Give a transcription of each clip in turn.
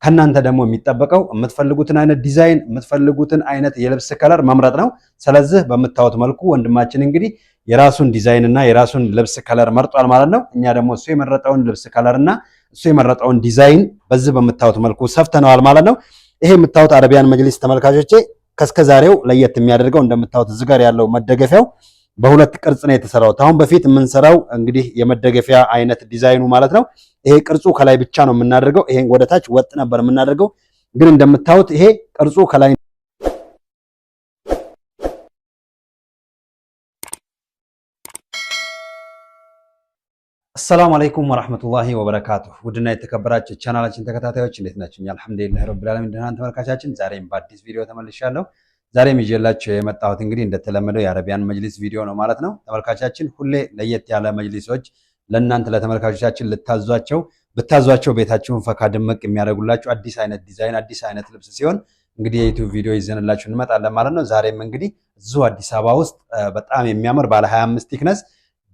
ከናንተ ደግሞ የሚጠበቀው የምትፈልጉትን አይነት ዲዛይን የምትፈልጉትን አይነት የልብስ ከለር መምረጥ ነው። ስለዚህ በምታዩት መልኩ ወንድማችን እንግዲህ የራሱን ዲዛይን እና የራሱን ልብስ ከለር መርጧል ማለት ነው። እኛ ደግሞ እሱ የመረጠውን ልብስ ከለር እና እሱ የመረጠውን ዲዛይን በዚህ በምታዩት መልኩ ሰፍተነዋል ማለት ነው። ይሄ የምታዩት አረቢያን መጅሊስ ተመልካቾቼ ከስከዛሬው ለየት የሚያደርገው እንደምታዩት እዚህ ጋር ያለው መደገፊያው በሁለት ቅርጽ ነው የተሰራው። አሁን በፊት የምንሰራው እንግዲህ የመደገፊያ አይነት ዲዛይኑ ማለት ነው። ይሄ ቅርጹ ከላይ ብቻ ነው የምናደርገው። ይሄን ወደታች ወጥ ነበር የምናደርገው፣ ግን እንደምታዩት ይሄ ቅርጹ ከላይ አሰላሙ አለይኩም ወራህመቱላሂ ወበረካቱሁ። ውድና የተከበራችሁ ቻናላችን ተከታታዮች እንዴት ናችሁ? አልሐምዱሊላህ ረብል ዓለሚን ደህና ተመልካቻችን፣ ዛሬም በአዲስ ቪዲዮ ተመልሻለሁ። ዛሬም ይዤላችሁ የመጣሁት እንግዲህ እንደተለመደው የአረቢያን መጅሊስ ቪዲዮ ነው ማለት ነው። ተመልካቻችን ሁሌ ለየት ያለ መጅሊሶች ለእናንተ ለተመልካቾቻችን ብታዟቸው ቤታችሁን ፈካ ድምቅ የሚያደርጉላችሁ አዲስ አይነት ዲዛይን አዲስ አይነት ልብስ ሲሆን እንግዲህ የዩቲዩብ ቪዲዮ ይዘንላችሁ እንመጣለን ማለት ነው። ዛሬም እንግዲህ እዚሁ አዲስ አበባ ውስጥ በጣም የሚያምር ባለ 25 ቲክነስ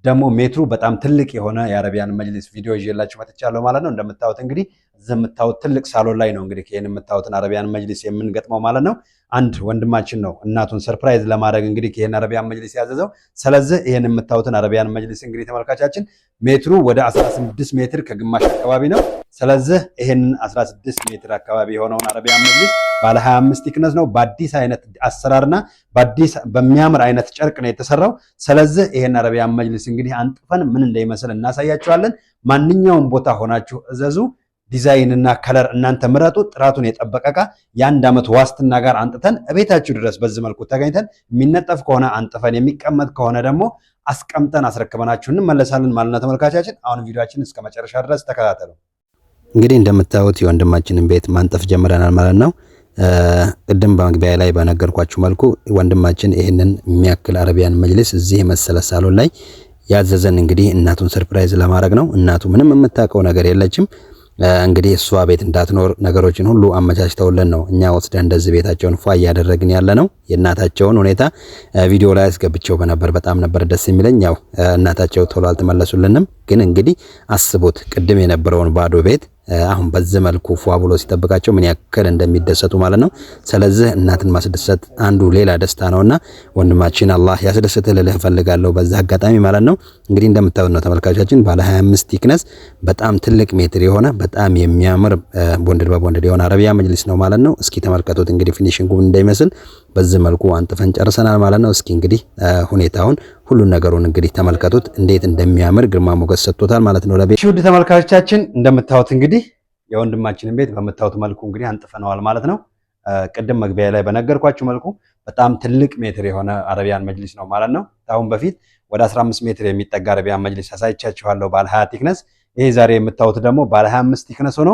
ደግሞ ሜትሩ በጣም ትልቅ የሆነ የአረቢያን መጅሊስ ቪዲዮ ይዤላችሁ መጥቻለሁ ማለት ነው። እንደምታዩት እንግዲህ እዚህ የምታዩት ትልቅ ሳሎን ላይ ነው እንግዲህ ይሄን የምታዩትን አረቢያን መጅሊስ የምንገጥመው ማለት ነው። አንድ ወንድማችን ነው እናቱን ሰርፕራይዝ ለማድረግ እንግዲህ ይሄን አረቢያን መጅሊስ ያዘዘው። ስለዚህ ይሄን የምታዩትን አረቢያን መጅሊስ እንግዲህ ተመልካቻችን ሜትሩ ወደ 16 ሜትር ከግማሽ አካባቢ ነው። ስለዚህ ይሄን 16 ሜትር አካባቢ የሆነውን አረቢያን መጅሊስ ባለ 25 ቲክነስ ነው። በአዲስ አይነት አሰራርና በሚያምር አይነት ጨርቅ ነው የተሰራው። ስለዚህ ይሄን አረቢያን መጅሊስ እንግዲህ አንጥፈን ምን እንደሚመስል እናሳያችኋለን። ማንኛውም ቦታ ሆናችሁ እዘዙ። ዲዛይን እና ከለር እናንተ ምረጡ። ጥራቱን የጠበቀ ዕቃ የአንድ ዓመት ዋስትና ጋር አንጥተን እቤታችሁ ድረስ በዚህ መልኩ ተገኝተን የሚነጠፍ ከሆነ አንጥፈን የሚቀመጥ ከሆነ ደግሞ አስቀምጠን አስረክበናችሁ እንመለሳለን ማለት ነው። ተመልካቻችን አሁን ቪዲዮአችንን እስከ መጨረሻ ድረስ ተከታተሉ። እንግዲህ እንደምታዩት የወንድማችንን ቤት ማንጠፍ ጀምረናል ማለት ነው። ቅድም በመግቢያ ላይ በነገርኳችሁ መልኩ ወንድማችን ይህንን የሚያክል አረቢያን መጅሊስ እዚህ የመሰለ ሳሎን ላይ ያዘዘን እንግዲህ እናቱን ሰርፕራይዝ ለማድረግ ነው። እናቱ ምንም የምታውቀው ነገር የለችም። እንግዲህ እሷ ቤት እንዳትኖር ነገሮችን ሁሉ አመቻችተውልን ነው እኛ ወስደን እንደዚህ ቤታቸውን ፏ እያደረግን ያለ ነው። የእናታቸውን ሁኔታ ቪዲዮ ላይ አስገብቼው በነበር በጣም ነበር ደስ የሚለኝ። ያው እናታቸው ቶሎ አልተመለሱልንም፣ ግን እንግዲህ አስቡት ቅድም የነበረውን ባዶ ቤት አሁን በዚህ መልኩ ፏ ብሎ ሲጠብቃቸው ምን ያክል እንደሚደሰቱ ማለት ነው። ስለዚህ እናትን ማስደሰት አንዱ ሌላ ደስታ ነውና ወንድማችን አላህ ያስደስት ልልህ ፈልጋለሁ በዛ አጋጣሚ ማለት ነው። እንግዲህ እንደምታዩት ነው ተመልካቾቻችን ባለ 25 ቲክነስ በጣም ትልቅ ሜትር የሆነ በጣም የሚያምር ቦንድድ በቦንድድ የሆነ አረቢያ መጅሊስ ነው ማለት ነው። እስኪ ተመልከቱት እንግዲህ ፊኒሺንጉ እንደሚመስል በዚህ መልኩ አንጥፈን ጨርሰናል ማለት ነው። እስኪ እንግዲህ ሁኔታውን ሁሉን ነገሩን እንግዲህ ተመልከቱት እንዴት እንደሚያምር ግርማ ሞገስ ሰጥቶታል ማለት ነው ለቤት። ውድ ተመልካቾቻችን እንደምታዩት እንግዲህ የወንድማችንን ቤት በምታዩት መልኩ እንግዲህ አንጥፈነዋል ማለት ነው። ቅድም መግቢያ ላይ በነገርኳችሁ መልኩ በጣም ትልቅ ሜትር የሆነ አረቢያን መጅሊስ ነው ማለት ነው። አሁን በፊት ወደ 15 ሜትር የሚጠጋ አረቢያን መጅሊስ አሳይቻችኋለሁ ባለ 20 ቲክነስ። ይሄ ዛሬ የምታዩት ደግሞ ባለ 25 ቲክነስ ሆኖ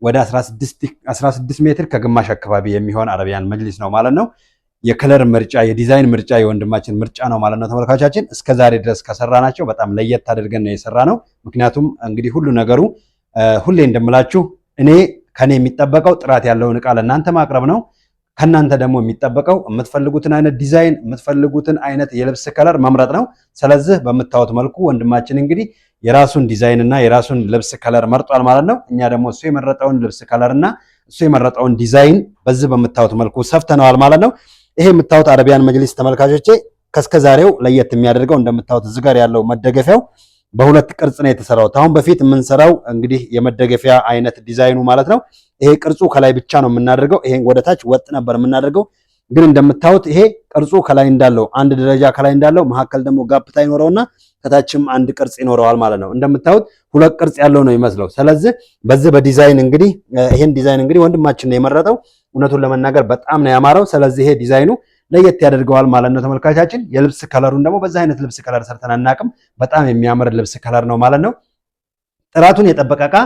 ወደ 16 ሜትር ከግማሽ አካባቢ የሚሆን አረቢያን መጅሊስ ነው ማለት ነው። የከለር ምርጫ የዲዛይን ምርጫ የወንድማችን ምርጫ ነው ማለት ነው። ተመልካቾቻችን እስከዛሬ ድረስ ከሰራናቸው በጣም ለየት አድርገን ነው የሰራነው። ምክንያቱም እንግዲህ ሁሉ ነገሩ ሁሌ እንደምላችሁ ከኔ የሚጠበቀው ጥራት ያለውን ዕቃ ለእናንተ ማቅረብ ነው። ከናንተ ደግሞ የሚጠበቀው የምትፈልጉትን አይነት ዲዛይን የምትፈልጉትን አይነት የልብስ ከለር መምረጥ ነው። ስለዚህ በምታዩት መልኩ ወንድማችን እንግዲህ የራሱን ዲዛይን እና የራሱን ልብስ ከለር መርጧል ማለት ነው። እኛ ደግሞ እሱ የመረጠውን ልብስ ከለር እና እሱ የመረጠውን ዲዛይን በዚህ በምታዩት መልኩ ሰፍተነዋል ማለት ነው። ይሄ የምታዩት አረቢያን መጅሊስ ተመልካቾቼ ከስከዛሬው ለየት የሚያደርገው እንደምታዩት እዚህ ጋር ያለው መደገፊያው በሁለት ቅርጽ ነው የተሰራው። አሁን በፊት የምንሰራው እንግዲህ የመደገፊያ አይነት ዲዛይኑ ማለት ነው። ይሄ ቅርጹ ከላይ ብቻ ነው የምናደርገው። ይሄን ወደታች ወጥ ነበር የምናደርገው፣ ግን እንደምታዩት ይሄ ቅርጹ ከላይ እንዳለው አንድ ደረጃ ከላይ እንዳለው መካከል ደግሞ ጋፕታ ይኖረውና ከታችም አንድ ቅርጽ ይኖረዋል ማለት ነው። እንደምታዩት ሁለት ቅርጽ ያለው ነው ይመስለው። ስለዚህ በዚህ በዲዛይን እንግዲህ ይሄን ዲዛይን እንግዲህ ወንድማችን ነው የመረጠው። እውነቱን ለመናገር በጣም ነው ያማረው። ስለዚህ ይሄ ዲዛይኑ ለየት ያደርገዋል ማለት ነው። ተመልካቻችን የልብስ ከለሩን ደግሞ በዛ አይነት ልብስ ከለር ሰርተን አናውቅም። በጣም የሚያምር ልብስ ከለር ነው ማለት ነው። ጥራቱን የጠበቀ ዕቃ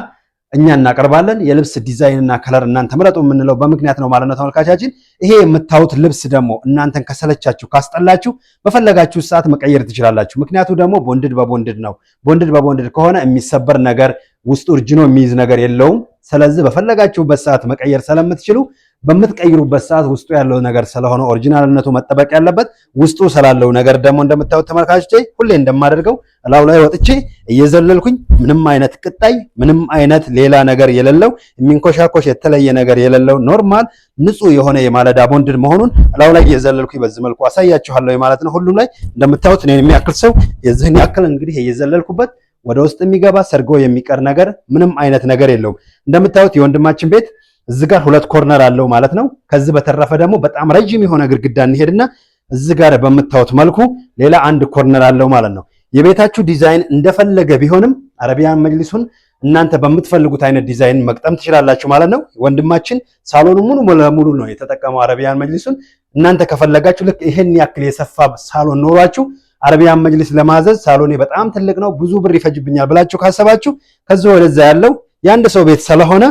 እኛ እናቀርባለን። የልብስ ዲዛይን እና ከለር እናንተ ምረጡ የምንለው በምክንያት ነው ማለት ነው። ተመልካቻችን ይሄ የምታዩት ልብስ ደግሞ እናንተን ከሰለቻችሁ ካስጠላችሁ በፈለጋችሁ ሰዓት መቀየር ትችላላችሁ። ምክንያቱ ደግሞ ቦንድድ በቦንድድ ነው። ቦንድድ በቦንድድ ከሆነ የሚሰበር ነገር ውስጡ እርጅኖ የሚይዝ ነገር የለውም። ስለዚህ በፈለጋችሁበት ሰዓት መቀየር ስለምትችሉ በምትቀይሩበት ሰዓት ውስጡ ያለው ነገር ስለሆነ ኦሪጂናልነቱ መጠበቅ ያለበት ውስጡ ስላለው ነገር ደግሞ እንደምታዩት ተመልካቾቼ ሁሌ እንደማደርገው እላው ላይ ወጥቼ እየዘለልኩኝ ምንም አይነት ቅጣይ ምንም አይነት ሌላ ነገር የሌለው የሚንኮሻኮሽ የተለየ ነገር የሌለው ኖርማል ንጹህ የሆነ የማለዳ ቦንድድ መሆኑን እላው ላይ እየዘለልኩኝ በዚህ መልኩ አሳያችኋለሁ ማለት ነው። ሁሉም ላይ እንደምታዩት እኔን የሚያክል ሰው የዚህን ያክል እንግዲህ እየዘለልኩበት ወደ ውስጥ የሚገባ ሰርጎ የሚቀር ነገር ምንም አይነት ነገር የለውም። እንደምታዩት የወንድማችን ቤት እዚህ ጋር 2 ኮርነር አለው ማለት ነው። ከዚህ በተረፈ ደግሞ በጣም ረጅም የሆነ ግድግዳ እንሄድና እዚህ ጋር በምታዩት መልኩ ሌላ 1 ኮርነር አለው ማለት ነው። የቤታችሁ ዲዛይን እንደፈለገ ቢሆንም አረቢያን መጅሊሱን እናንተ በምትፈልጉት አይነት ዲዛይን መቅጠም ትችላላችሁ ማለት ነው። ወንድማችን ሳሎኑ ሙሉ ለሙሉ ነው የተጠቀመው አረቢያን መጅሊሱን። እናንተ ከፈለጋችሁ ልክ ይሄን ያክል የሰፋ ሳሎን ኖሯችሁ አረቢያን መጅሊስ ለማዘዝ ሳሎኔ በጣም ትልቅ ነው ብዙ ብር ይፈጅብኛል ብላችሁ ካሰባችሁ ከዚህ ወደዛ ያለው የአንድ ሰው ቤት ስለሆነ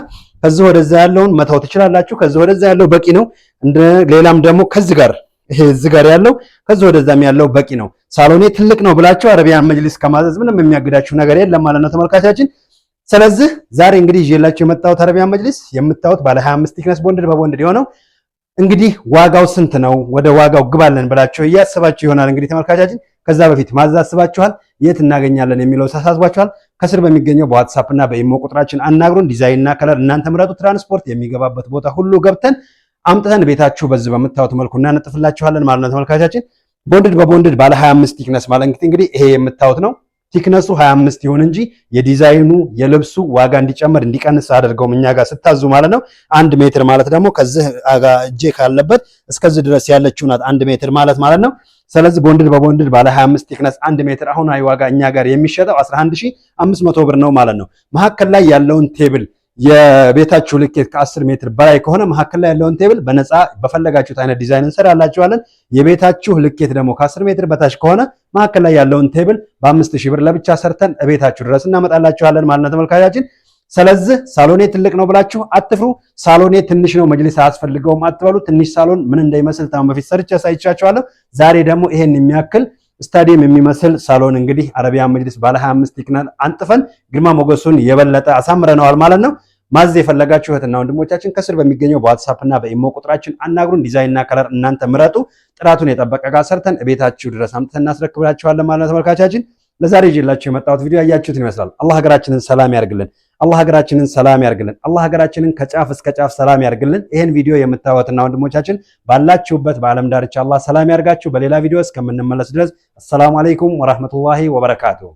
ከዚህ ወደዛ ያለውን መተው ትችላላችሁ። ከዚህ ወደዛ ያለው በቂ ነው። ሌላም ደግሞ ከዚህ ጋር ይሄ እዚህ ጋር ያለው ከዚህ ወደዛም ያለው በቂ ነው። ሳሎኔ ትልቅ ነው ብላችሁ አረቢያን መጅሊስ ከማዘዝ ምንም የሚያግዳችሁ ነገር የለም ማለት ነው ተመልካቻችን። ስለዚህ ዛሬ እንግዲህ ይዤላችሁ የመጣሁት አረቢያን መጅሊስ የምታዩት ባለ 25 ቲክነስ ቦንድድ በቦንድድ የሆነው እንግዲህ ዋጋው ስንት ነው? ወደ ዋጋው ግባለን ብላችሁ እያሰባችሁ ይሆናል እንግዲህ ተመልካቻችን። ከዛ በፊት ማዘዝ አስባችኋል? የት እናገኛለን የሚለው ተሳስባችኋል? ከስር በሚገኘው በዋትስአፕ እና በኢሞ ቁጥራችን አናግሩን። ዲዛይንና ከለር እናንተ ምረጡ። ትራንስፖርት የሚገባበት ቦታ ሁሉ ገብተን አምጥተን ቤታችሁ በዚህ በምታዩት መልኩ እናነጥፍላችኋለን ማለት ነው ተመልካቻችን። ቦንድድ በቦንድድ ባለ 25 ቲክነስ ማለት እንግዲህ ይሄ የምታዩት ነው። ቲክነሱ 25 ይሁን እንጂ የዲዛይኑ የልብሱ ዋጋ እንዲጨምር እንዲቀንስ አድርገውም እኛ ጋር ስታዙ ማለት ነው። 1 ሜትር ማለት ደግሞ ከዚህ እጄ ካለበት እስከዚህ ድረስ ያለችው ናት 1 ሜትር ማለት ነው። ስለዚህ ቦንድድ በቦንድድ ባለ 25 ቲክነስ 1 ሜትር አሁን ዋጋ እኛ ጋር የሚሸጠው 11500 ብር ነው ማለት ነው። መሀከል ላይ ያለውን ቴብል የቤታችሁ ልኬት ከ10 ሜትር በላይ ከሆነ መሀከል ላይ ያለውን ቴብል በነፃ በፈለጋችሁት አይነት ዲዛይን እንሰራላችኋለን። የቤታችሁ ልኬት ደግሞ ከ10 ሜትር በታች ከሆነ መሀከል ላይ ያለውን ቴብል በ5000 ብር ለብቻ ሰርተን ቤታችሁ ድረስ እናመጣላችኋለን ማለት ነው ተመልካቻችን። ስለዚህ ሳሎኔ ትልቅ ነው ብላችሁ አትፍሩ። ሳሎኔ ትንሽ ነው መጅሊስ አያስፈልገውም አትበሉ። ትንሽ ሳሎን ምን እንደሚመስል ታም በፊት ሰርቼ አሳይቻችኋለሁ። ዛሬ ደግሞ ይሄን የሚያክል ስታዲየም የሚመስል ሳሎን እንግዲህ አረቢያን መጅሊስ ባለ 25 ቲክነስ አንጥፈን ግርማ ሞገሱን የበለጠ አሳምረነዋል ማለት ነው። ማዘዝ የፈለጋችሁ እህትና ወንድሞቻችን ከስር በሚገኘው በዋትስአፕ እና በኢሞ ቁጥራችን አናግሩን። ዲዛይንና ከለር እናንተ ምረጡ። ጥራቱን የጠበቀ ጋር ሰርተን ቤታችሁ ድረስ አምጥተን እናስረክብላችኋለን ማለት ነው ተመልካቻችን። ለዛሬ ይዤላችሁ የመጣሁት ቪዲዮ ያያችሁትን ይመስላል። አላህ ሀገራችንን ሰላም ያርግልን። አላህ ሀገራችንን ሰላም ያርግልን። አላህ ሀገራችንን ከጫፍ እስከ ጫፍ ሰላም ያርግልን። ይሄን ቪዲዮ የምታዩትና ወንድሞቻችን ባላችሁበት በዓለም ዳርቻ አላህ ሰላም ያርጋችሁ። በሌላ ቪዲዮ እስከምንመለስ ድረስ አሰላሙ አለይኩም ወራህመቱላሂ ወበረካቱሁ።